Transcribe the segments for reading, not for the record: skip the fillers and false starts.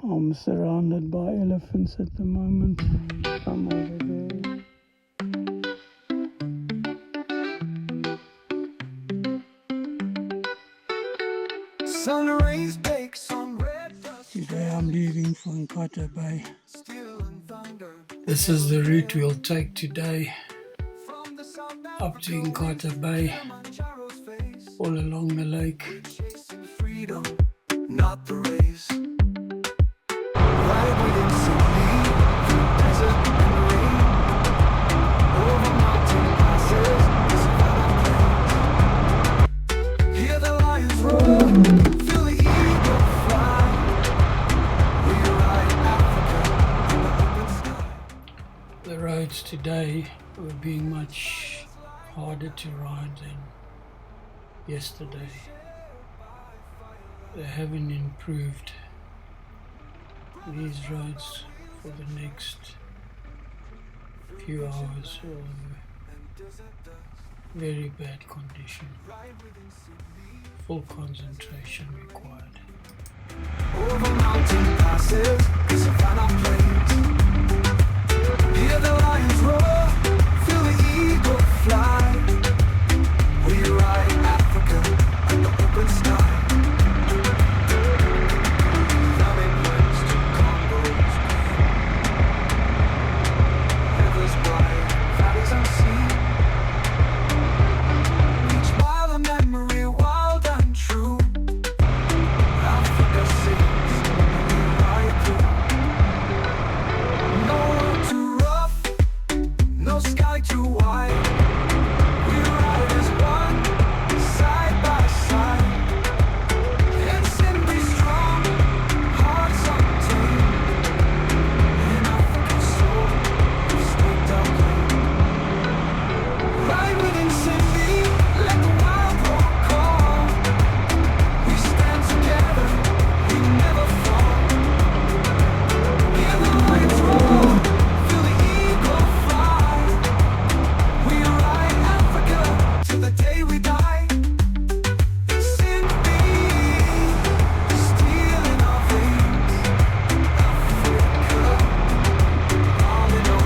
I'm surrounded by elephants at the moment. I'm over there. Sun rays bakes on red dust. Today I'm leaving for Nkhata Bay. Steel and thunder. This is the route we'll take today up to Nkhata Bay, all along the lake. Chasing freedom, not the race. Ride within Sydney, through desert and rain. Over mountain passes, savannah plains. Hear the lions roar, feel the eagle fly. We ride Africa in the open sky. The roads today were being much harder to ride than yesterday. They haven't improved these roads for the next few hours, or very bad condition. Full concentration required. Over mountain passes, savannah plains. Hear the lions roar, feel the eagle fly. We ride Africa under open sky. Numbing winds to Congo's green. Rivers wide, valleys unseen. Each mile a memory, wild and true. Africa sings, we ride through. No road too rough, no sky too wide. We ride as one, side by side. And simply strong, hearts untamed. In African soul, we staked our claim. Ride within Sydney, let the wild roar call. We stand together, we never fall. Hear the lions roar, feel the eagle fly. We ride Africa till the day we die. Sydney, the steel in our veins. Africa, all in our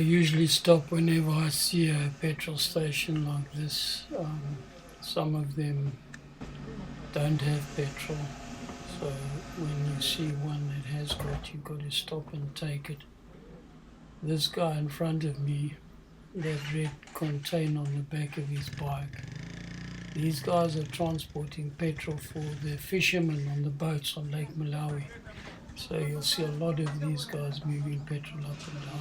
usually stop whenever I see a petrol station like this. Some of them don't have petrol, so when you see one that has got, you've got to stop and take it. This guy in front of me, that red container on the back of his bike, these guys are transporting petrol for the fishermen on the boats on Lake Malawi. So you'll see a lot of these guys moving petrol up and down.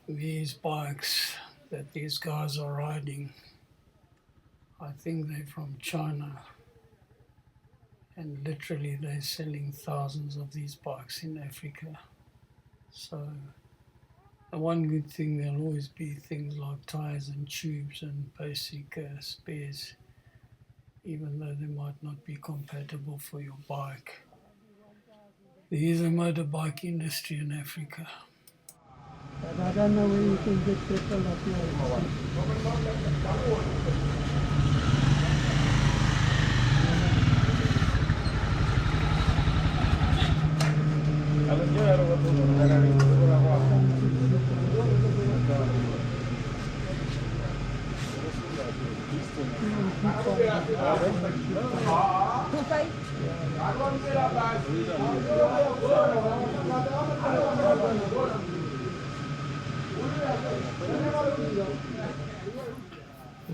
These bikes that these guys are riding, I think they're from China, and literally they're selling thousands of these bikes in Africa. So the one good thing, there'll always be things like tires and tubes and basic spares, even though they might not be compatible for your bike. There is a motorbike industry in Africa. But I don't know where you can get petrol up here.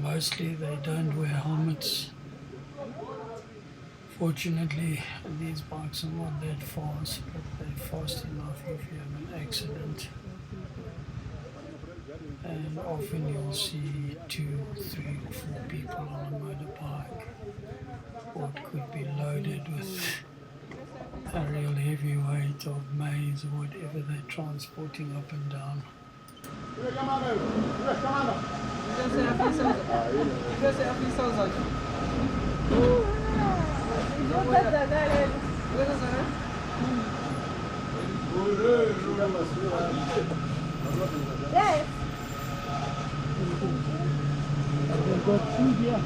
Mostly they don't wear helmets. Fortunately, these bikes are not that fast, but they're fast enough if you have an accident. And often you'll see 2, 3 or 4 people on a motorbike, or it could be loaded with a real heavy weight of maize or whatever they're transporting up and down. Yes. They've got food here.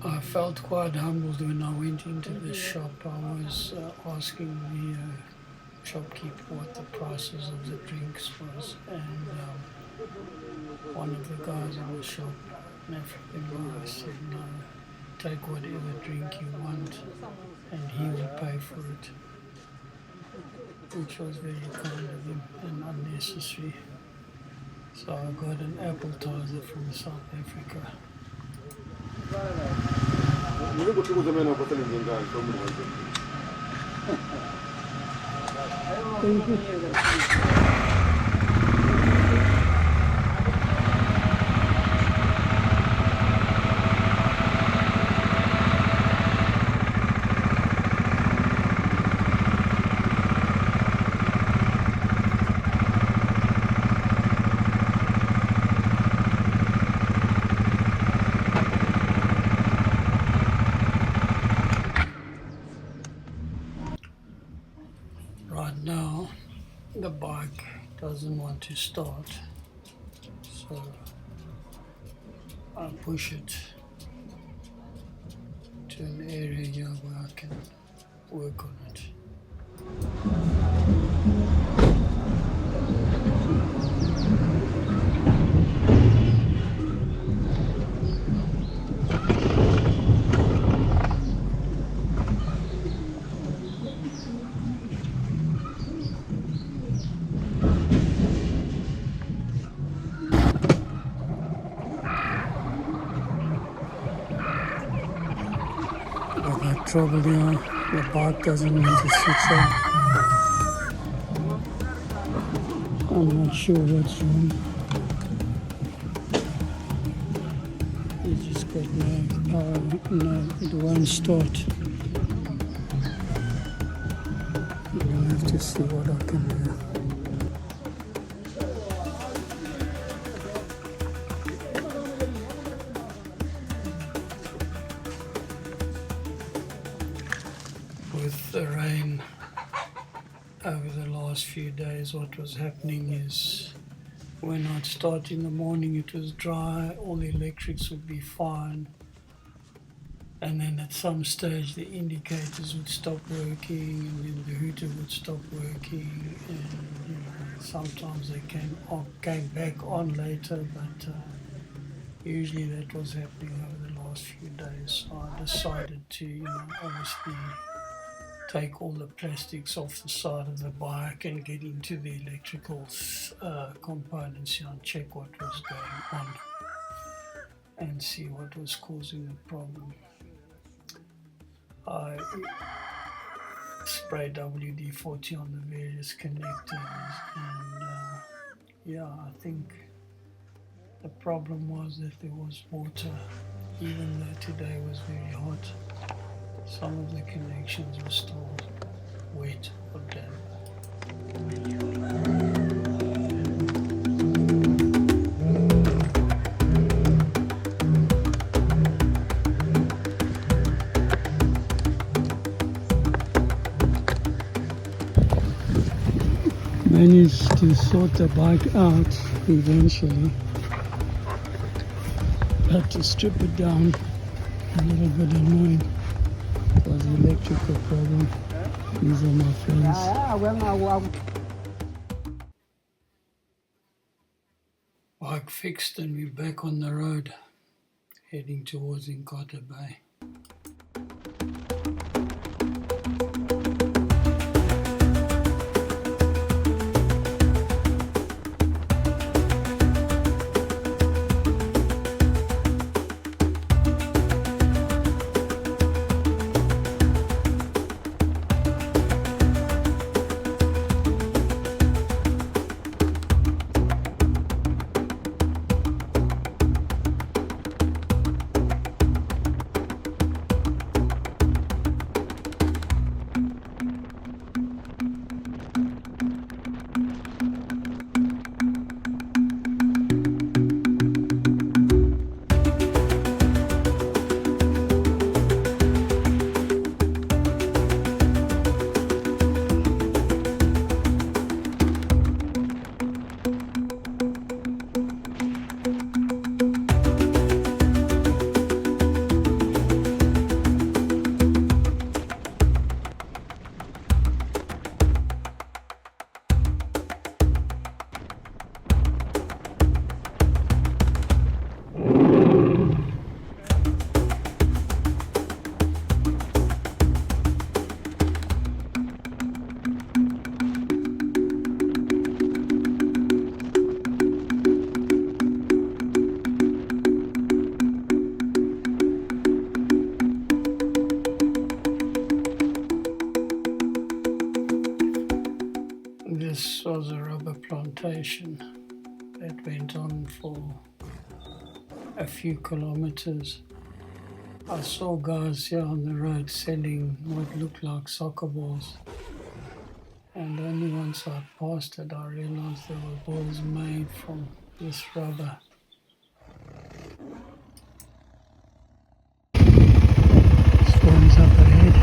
I felt quite humbled when I went into the shop. I was asking the shopkeeper what the prices of the drinks was, and one of the guys in the shop, an African guy, said, "No, take whatever drink you want and he will pay for it," which was very kind of him and unnecessary. So I got an appetizer from South Africa. Thank you. Right now, the bike doesn't want to start, so I push it to an area here where I can work on it. I got trouble here. The bike doesn't want to switch on. I'm not sure what's wrong. You just got no power, no, it won't start. I'm gonna have to see what I can do. With the rain over the last few days, what was happening is when I'd start in the morning it was dry, all the electrics would be fine, and then at some stage the indicators would stop working, and then the hooter would stop working, and sometimes they came back on later, but usually that was happening over the last few days. So I decided to obviously take all the plastics off the side of the bike and get into the electrical components and check what was going on and see what was causing the problem. I sprayed WD-40 on the various connectors, and I think the problem was that there was water. Even though today was very hot, some of the connections were still wet or damp. Managed to sort the bike out eventually. Had to strip it down, a little bit annoying. It was an electrical problem. These are my friends. Bike fixed and we're back on the road, heading towards Nkhata Bay. This was a rubber plantation that went on for a few kilometers. I saw guys here on the road selling what looked like soccer balls, and only once I passed it I realized there were balls made from this rubber. Storms up ahead.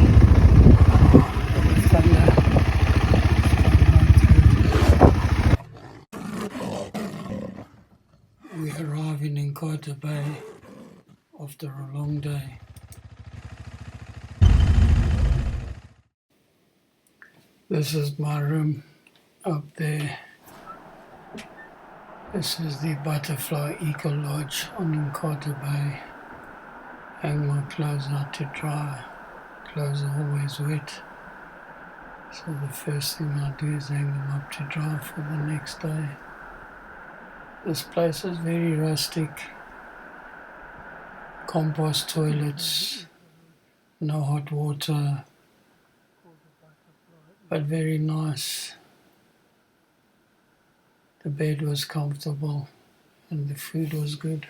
Thunder. We arrive in Nkhata Bay after a long day. This is my room up there. This is the Butterfly Eco Lodge on Nkhata Bay. Hang my clothes out to dry. Clothes are always wet. So the first thing I do is hang them up to dry for the next day. This place is very rustic. Compost toilets, no hot water, but very nice. The bed was comfortable and the food was good.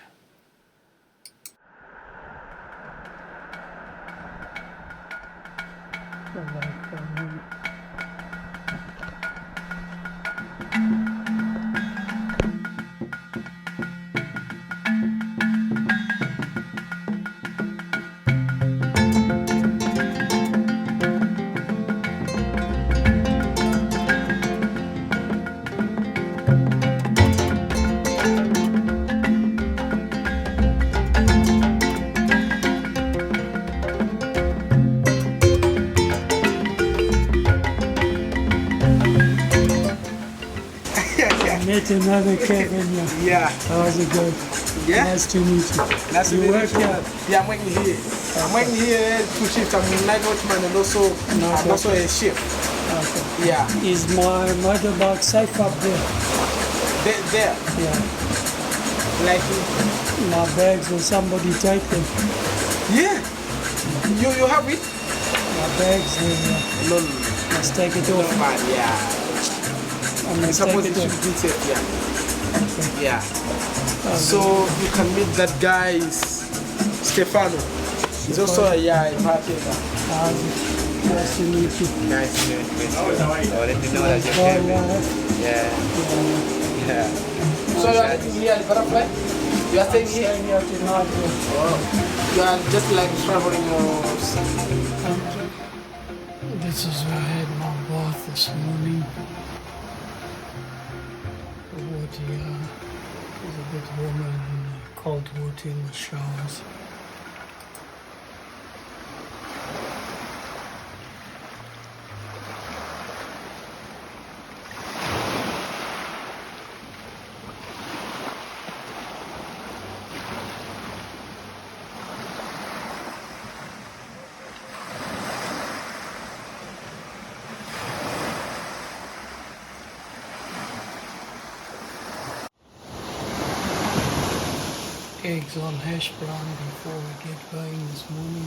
Met another Kevin here. Yeah. How's it going? Yeah. Nice to meet you. Nice to You meet work you. here? Yeah, I'm working here. I'm working here two shifts. I'm a night watchman and also a shift. Okay. Yeah. Is my motorbike safe up there? There. Yeah. Like, My bags, will somebody take them? yeah. You have it? My bags, No. let's take it No, off. man. Yeah. I'm It's gonna supposed take to it be off. safe. Yeah. Okay. Yeah. So you can meet that guy, Stefano. He's also a bartender. How's it? Nice to meet you. Nice to meet you. Oh, let me know that you're Bye, family. bye. Yeah. Yeah. So you are living here at Butterfly? You are staying here? Staying here tonight. Yeah. Oh. You are just like traveling or... This is where I had my bath this morning. The water is a bit warmer than the cold water in the showers. Eggs on hash brown before we get going this morning.